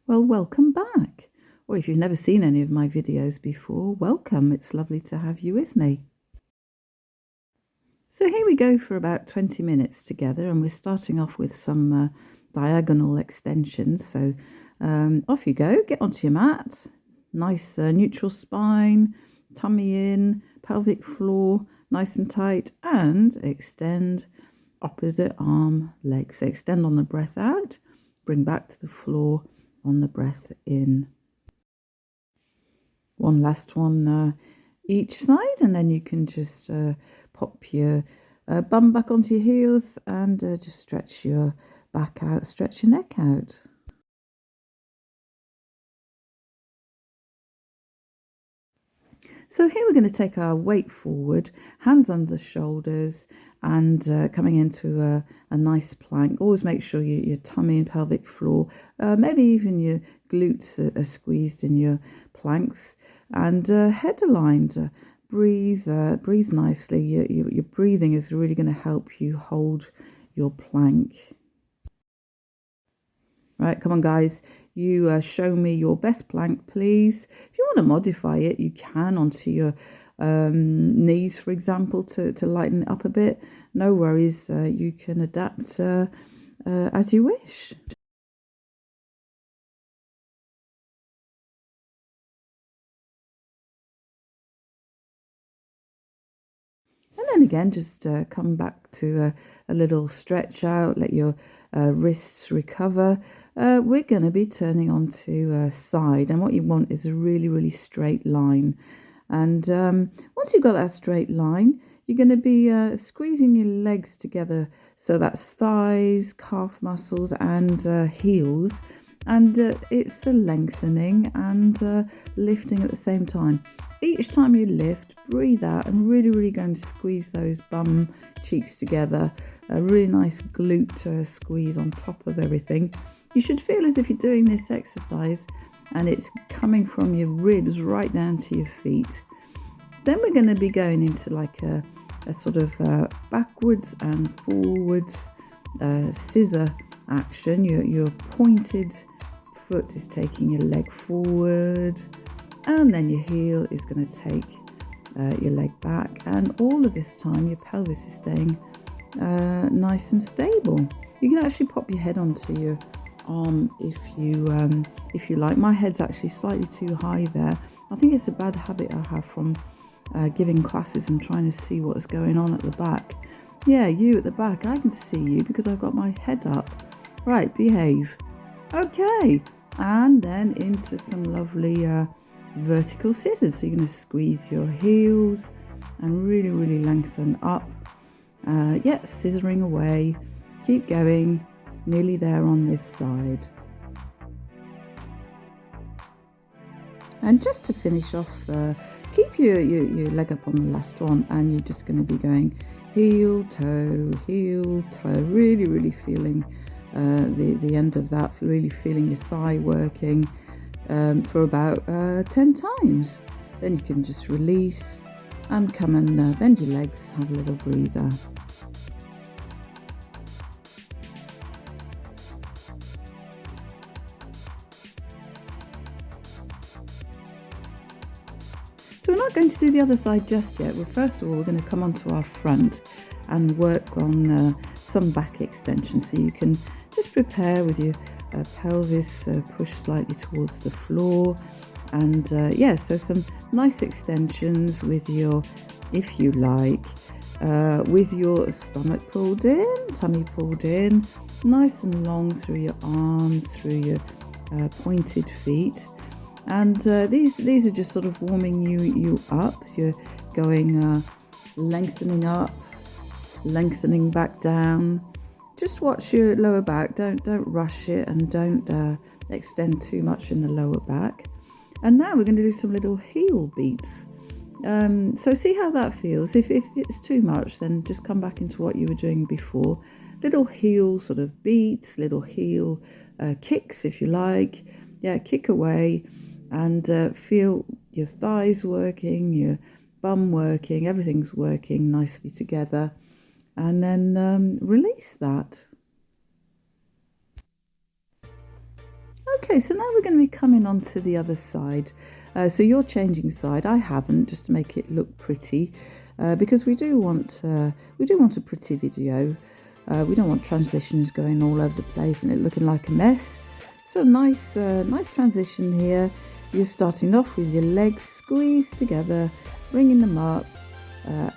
Well, welcome back. Or if you've never seen any of my videos before, welcome. It's lovely to have you with me. So here we go for about 20 minutes together, and we're starting off with some diagonal extensions. So off you go, get onto your mat, nice neutral spine, tummy in, pelvic floor, nice and tight, and extend opposite arm, leg. So extend on the breath out, bring back to the floor on the breath in. One last one each side, and then you can just pop your bum back onto your heels and just stretch your back out, stretch your neck out. So here we're going to take our weight forward, hands under shoulders, and coming into a nice plank. Always make sure your tummy and pelvic floor, maybe even your glutes are squeezed in your planks, and head aligned. Breathe nicely. Your breathing is really going to help you hold your plank. Right, come on, guys. You show me your best plank, please. If you want to modify it, you can onto your knees, for example, to lighten it up a bit. No worries. You can adapt as you wish. And then again, just come back to a little stretch out, let your wrists recover. We're going to be turning onto a side, and what you want is a really, really straight line. And once you've got that straight line, you're going to be squeezing your legs together. So that's thighs, calf muscles, and heels. And it's a lengthening and lifting at the same time. Each time you lift, breathe out, and really, really going to squeeze those bum cheeks together. A really nice glute squeeze on top of everything. You should feel as if you're doing this exercise and it's coming from your ribs right down to your feet. Then we're going to be going into like a sort of backwards and forwards scissor action. Your pointed foot is taking your leg forward, and then your heel is going to take your leg back, and all of this time your pelvis is staying nice and stable. You can actually pop your head onto your arm if you like. My head's actually slightly too high there. I think it's a bad habit I have from giving classes and trying to see what's going on at the back. Yeah, you at the back, I can see you because I've got my head up. Right, behave. Okay, and then into some lovely vertical scissors. So you're going to squeeze your heels and really, really lengthen up. Yeah, scissoring away. Keep going. Nearly there on this side. And just to finish off, keep your leg up on the last one, and you're just going to be going heel, toe, really, really feeling the end of that, really feeling your thigh working for about 10 times. Then you can just release and come and bend your legs, have a little breather. So we're not going to do the other side just yet. Well, first of all, we're going to come onto our front and work on some back extension. So you can just prepare with your pelvis pushed slightly towards the floor. And yeah, so some nice extensions with your, if you like, with your stomach pulled in, tummy pulled in, nice and long through your arms, through your pointed feet. And these are just sort of warming you up. You're going lengthening up, lengthening back down. Just watch your lower back. Don't rush it, and don't extend too much in the lower back. And now we're going to do some little heel beats. So see how that feels. If it's too much, then just come back into what you were doing before. Little heel sort of beats, little heel kicks if you like. Yeah, kick away. And feel your thighs working, your bum working, everything's working nicely together. And then release that. Okay, so now we're going to be coming on to the other side. So you're changing side. I haven't, just to make it look pretty, because we do want a pretty video. We don't want transitions going all over the place and it looking like a mess. So nice transition here. You're starting off with your legs squeezed together, bringing them up,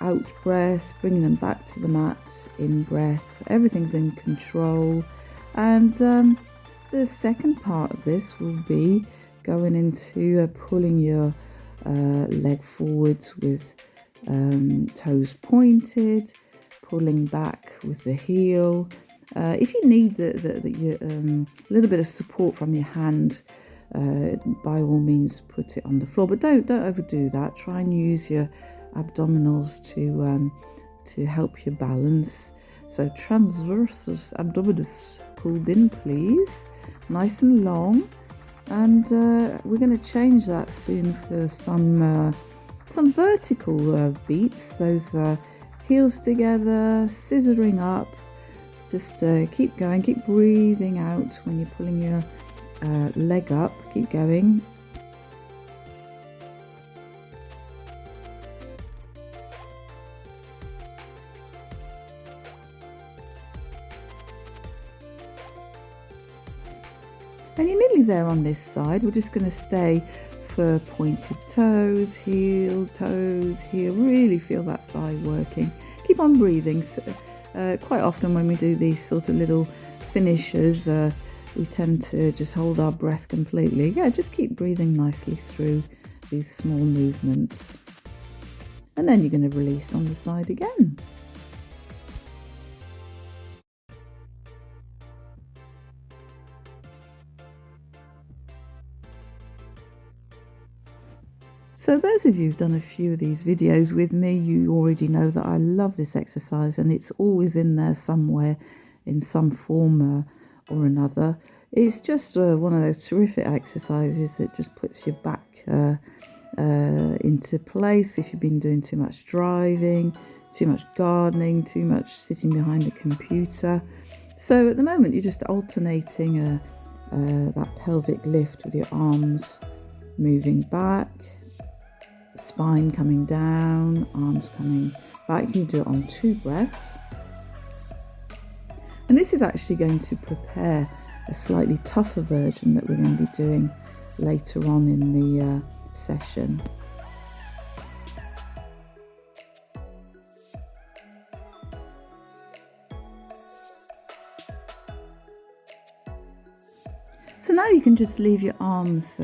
out breath, bringing them back to the mat, in breath. Everything's in control. And the second part of this will be going into pulling your leg forwards with toes pointed, pulling back with the heel. If you need a little bit of support from your hand, by all means put it on the floor, but don't overdo that. Try and use your abdominals to help you balance. So transversus abdominis pulled in, please, nice and long. And we're going to change that soon for some vertical beats. Those heels together, scissoring up. Just keep going, keep breathing out when you're pulling your leg up. Keep going. And you're nearly there on this side. We're just going to stay for pointed toes, heel, really feel that thigh working. Keep on breathing. So, quite often when we do these sort of little finishers, we tend to just hold our breath completely. Yeah, just keep breathing nicely through these small movements. And then you're going to release on the side again. So those of you who've done a few of these videos with me, you already know that I love this exercise, and it's always in there somewhere in some form or another. It's just one of those terrific exercises that just puts your back into place if you've been doing too much driving, too much gardening, too much sitting behind a computer. So at the moment you're just alternating that pelvic lift with your arms moving back, spine coming down, arms coming back. You can do it on 2 breaths. And this is actually going to prepare a slightly tougher version that we're going to be doing later on in the session. So now you can just leave your arms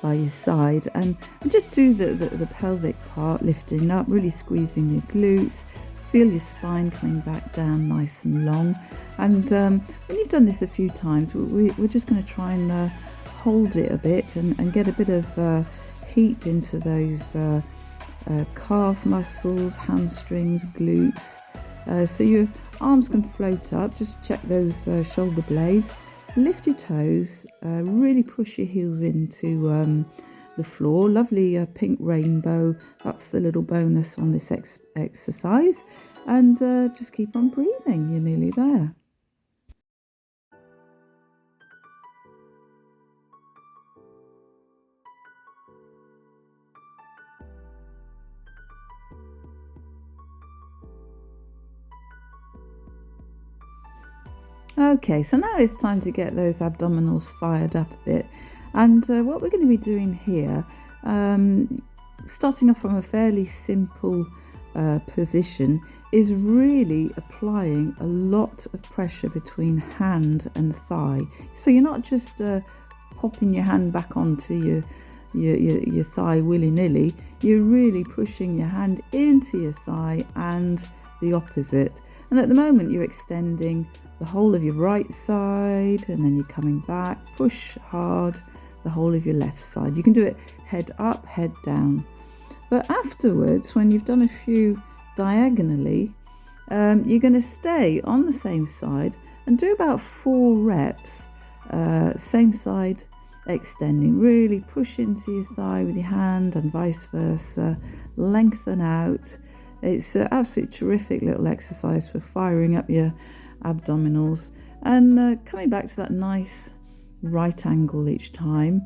by your side and just do the pelvic part, lifting up, really squeezing your glutes. Feel your spine coming back down nice and long. And when you've done this a few times, we're just going to try and hold it a bit and get a bit of heat into those calf muscles, hamstrings, glutes. So your arms can float up. Just check those shoulder blades. Lift your toes, really push your heels into the floor. Lovely pink rainbow. That's the little bonus on this exercise. And just keep on breathing. You're nearly there. Okay, so now it's time to get those abdominals fired up a bit. And what we're going to be doing here, starting off from a fairly simple position, is really applying a lot of pressure between hand and thigh. So you're not just popping your hand back onto your thigh willy-nilly. You're really pushing your hand into your thigh and the opposite. And at the moment you're extending the whole of your right side, and then you're coming back, push hard the whole of your left side. You can do it head up, head down. But afterwards, when you've done a few diagonally, you're going to stay on the same side and do about 4 reps, same side extending. Really push into your thigh with your hand and vice versa. Lengthen out. It's an absolutely terrific little exercise for firing up your abdominals and coming back to that nice right angle each time,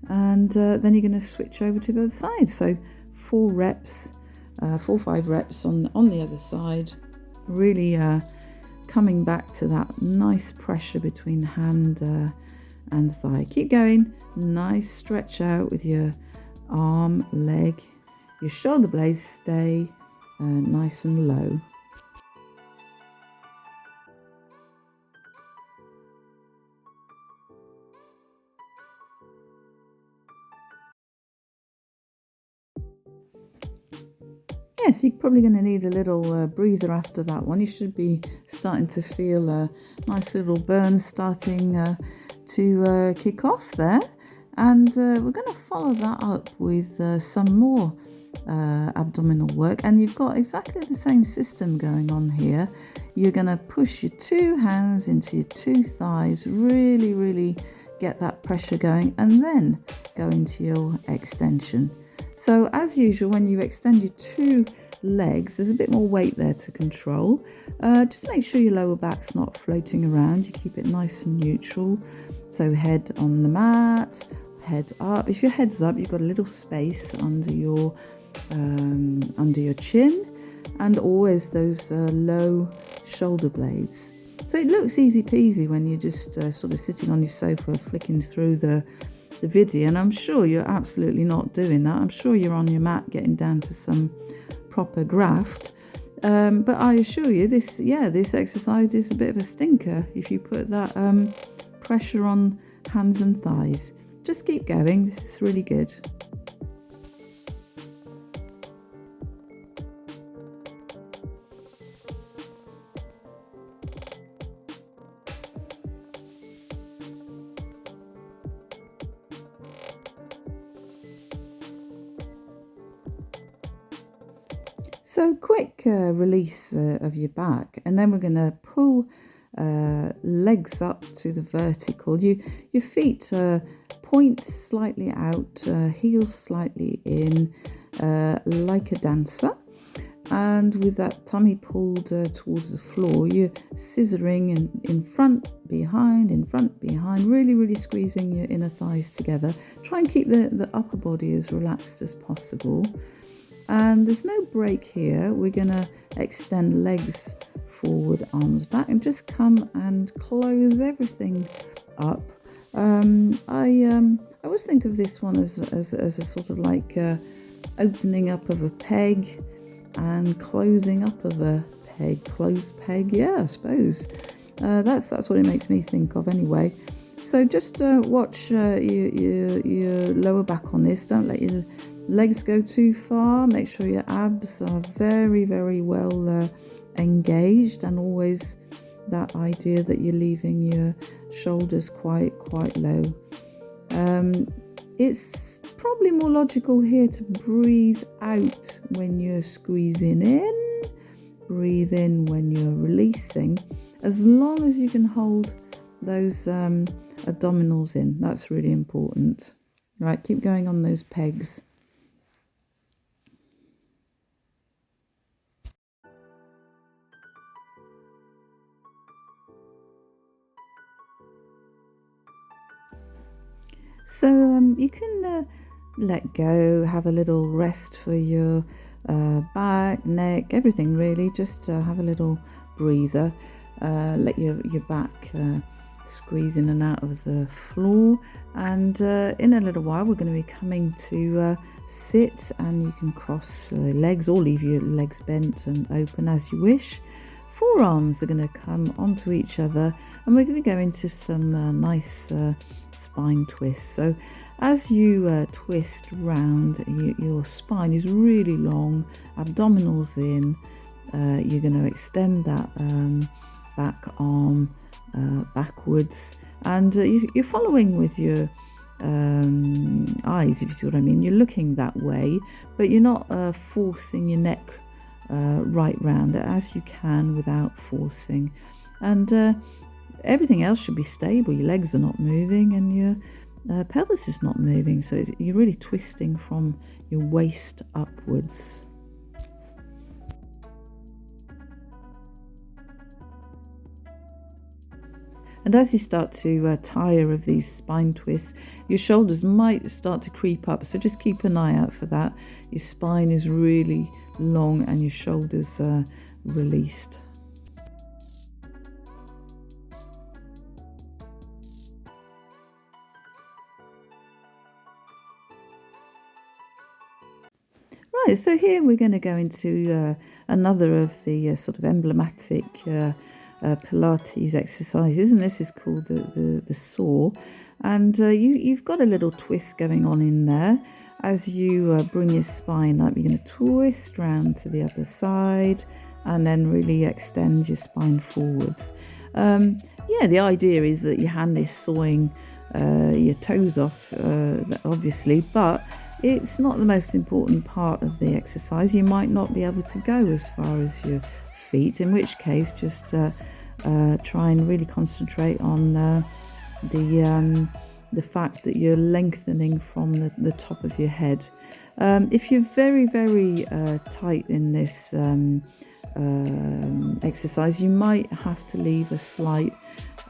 and then you're going to switch over to the other side. So 4 or 5 reps on the other side, really coming back to that nice pressure between hand and thigh. Keep going. Nice stretch out with your arm, leg. Your shoulder blades stay nice and low. Yes, you're probably going to need a little breather after that one. You should be starting to feel a nice little burn starting to kick off there. And we're going to follow that up with some more abdominal work. And you've got exactly the same system going on here. You're going to push your 2 hands into your 2 thighs, really, really get that pressure going, and then go into your extension. So as usual, when you extend your 2 legs, there's a bit more weight there to control. Just make sure your lower back's not floating around. You keep it nice and neutral. So head on the mat, head up. If your head's up, you've got a little space under your chin, and always those low shoulder blades. So it looks easy peasy when you're just sort of sitting on your sofa flicking through the video, and I'm sure you're absolutely not doing that. I'm sure you're on your mat getting down to some proper graft, but I assure you this exercise is a bit of a stinker if you put that pressure on hands and thighs. Just keep going. This is really good. So quick release of your back, and then we're going to pull legs up to the vertical. Your feet point slightly out, heels slightly in, like a dancer. And with that tummy pulled towards the floor, you're scissoring in front, behind, really, really squeezing your inner thighs together. Try and keep the upper body as relaxed as possible. And there's no break here. We're going to extend legs forward, arms back, and just come and close everything up. I always think of this one as a sort of like opening up of a peg and closing up of a peg. Closed peg, yeah, I suppose. That's what it makes me think of anyway. So just watch your lower back on this. Don't let your legs go too far. Make sure your abs are very, very well engaged, and always that idea that you're leaving your shoulders quite low. It's probably more logical here to breathe out when you're squeezing in, breathe in when you're releasing, as long as you can hold those abdominals in. That's really important. Right, keep going on those pegs. So you can let go, have a little rest for your back, neck, everything really. Just have a little breather. Let your back squeeze in and out of the floor. And in a little while, we're going to be coming to sit, and you can cross legs or leave your legs bent and open as you wish. Forearms are going to come onto each other, and we're going to go into some nice spine twists. So as you twist round, your spine is really long, abdominals in. You're going to extend that back arm backwards, and you're following with your eyes, if you see what I mean. You're looking that way, but you're not forcing your neck right round as you can without forcing. And everything else should be stable. Your legs are not moving, and your pelvis is not moving, so you're really twisting from your waist upwards. And as you start to tire of these spine twists, your shoulders might start to creep up. So just keep an eye out for that. Your spine is really long and your shoulders are released. Right, so here we're going to go into another of the sort of emblematic Pilates exercises, and this is called the saw. And you've got a little twist going on in there. As you bring your spine up, you're going to twist round to the other side and then really extend your spine forwards. Yeah, the idea is that your hand is sawing your toes off, obviously, but it's not the most important part of the exercise. You might not be able to go as far as your feet, in which case just try and really concentrate on the fact that you're lengthening from the top of your head. If you're very, very tight in this exercise, you might have to leave a slight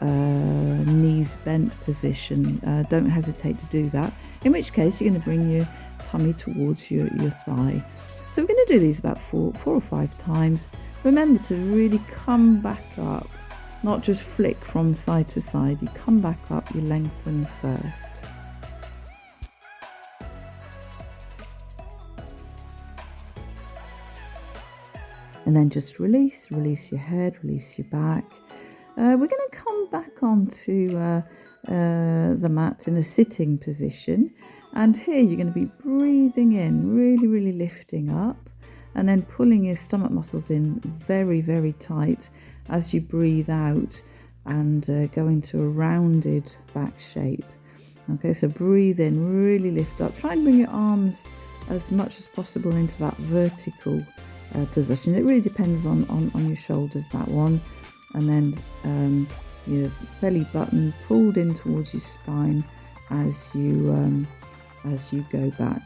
knees bent position. Don't hesitate to do that, in which case you're going to bring your tummy towards your thigh. So we're going to do these about four or five times. Remember to really come back up, not just flick from side to side. You come back up, you lengthen first. And then just release your head, release your back. We're going to come back onto the mat in a sitting position. And here you're going to be breathing in, really, really lifting up, and then pulling your stomach muscles in very, very tight as you breathe out and go into a rounded back shape. Okay, so breathe in, really lift up. Try and bring your arms as much as possible into that vertical position. It really depends on your shoulders, that one. And then your belly button pulled in towards your spine as you go back.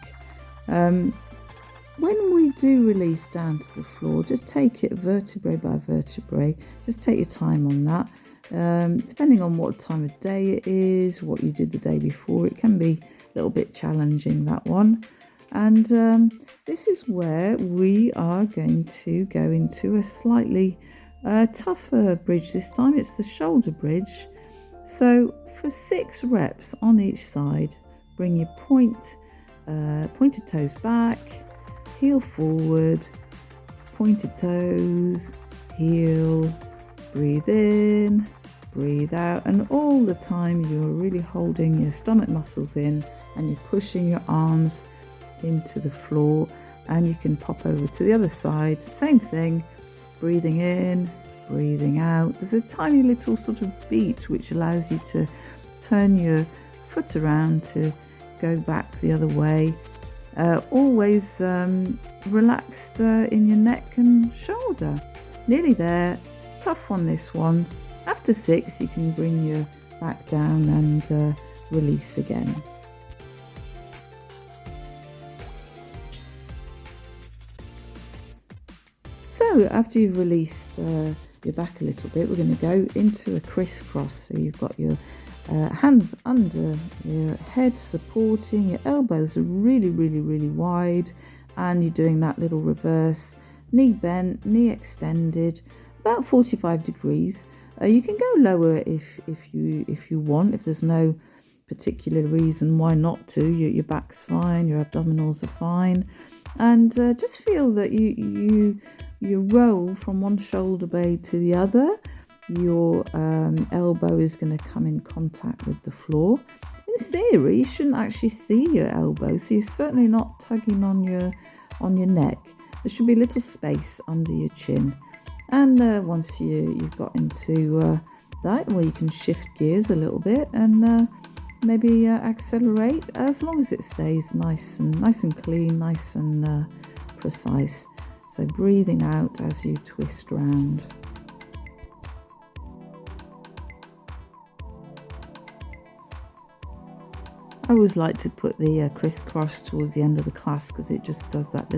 When we do release down to the floor, just take it vertebrae by vertebrae. Just take your time on that. Depending on what time of day it is, what you did the day before, it can be a little bit challenging, that one. And this is where we are going to go into a slightly tougher bridge this time. It's the shoulder bridge. So for 6 reps on each side, bring your pointed toes back, heel forward, pointed toes, heel, breathe in, breathe out, and all the time you're really holding your stomach muscles in and you're pushing your arms into the floor. And you can pop over to the other side, same thing, breathing in, breathing out. There's a tiny little sort of beat which allows you to turn your foot around to go back the other way. Always relaxed in your neck and shoulder. Nearly there. Tough one, this one. After 6, you can bring your back down and release again. So after you've released your back a little bit, we're going to go into a crisscross. So you've got your hands under your head supporting, your elbows are really, really, really wide, and you're doing that little reverse, knee bent, knee extended, about 45 degrees. You can go lower if you want, if there's no particular reason why not to. Your back's fine, your abdominals are fine, and just feel that you roll from one shoulder blade to the other. Your elbow is going to come in contact with the floor. In theory, you shouldn't actually see your elbow, so you're certainly not tugging on your neck. There should be a little space under your chin. And once you've got into that, well, you can shift gears a little bit and maybe accelerate, as long as it stays nice and clean, nice and precise. So breathing out as you twist round. I always like to put the crisscross towards the end of the class because it just does that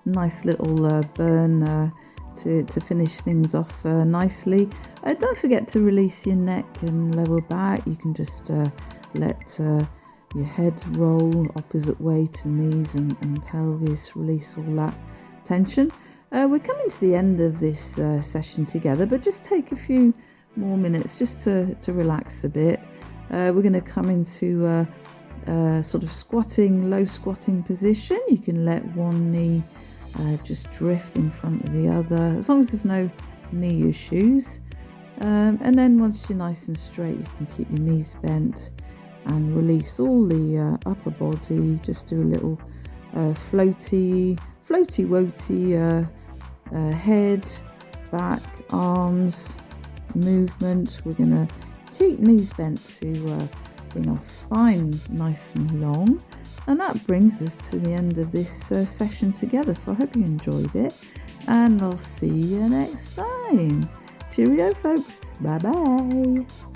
nice little burn to finish things off nicely. Don't forget to release your neck and lower back. You can just let your head roll opposite way to knees and pelvis, release all that tension. We're coming to the end of this session together, but just take a few more minutes just to relax a bit. We're going to come into sort of squatting, low squatting position. You can let one knee just drift in front of the other, as long as there's no knee issues. And then once you're nice and straight, you can keep your knees bent and release all the upper body. Just do a little floaty woaty head, back, arms movement. We're going to keep knees bent to bring our spine nice and long. And that brings us to the end of this session together. So I hope you enjoyed it, and I'll see you next time. Cheerio, folks. Bye-bye.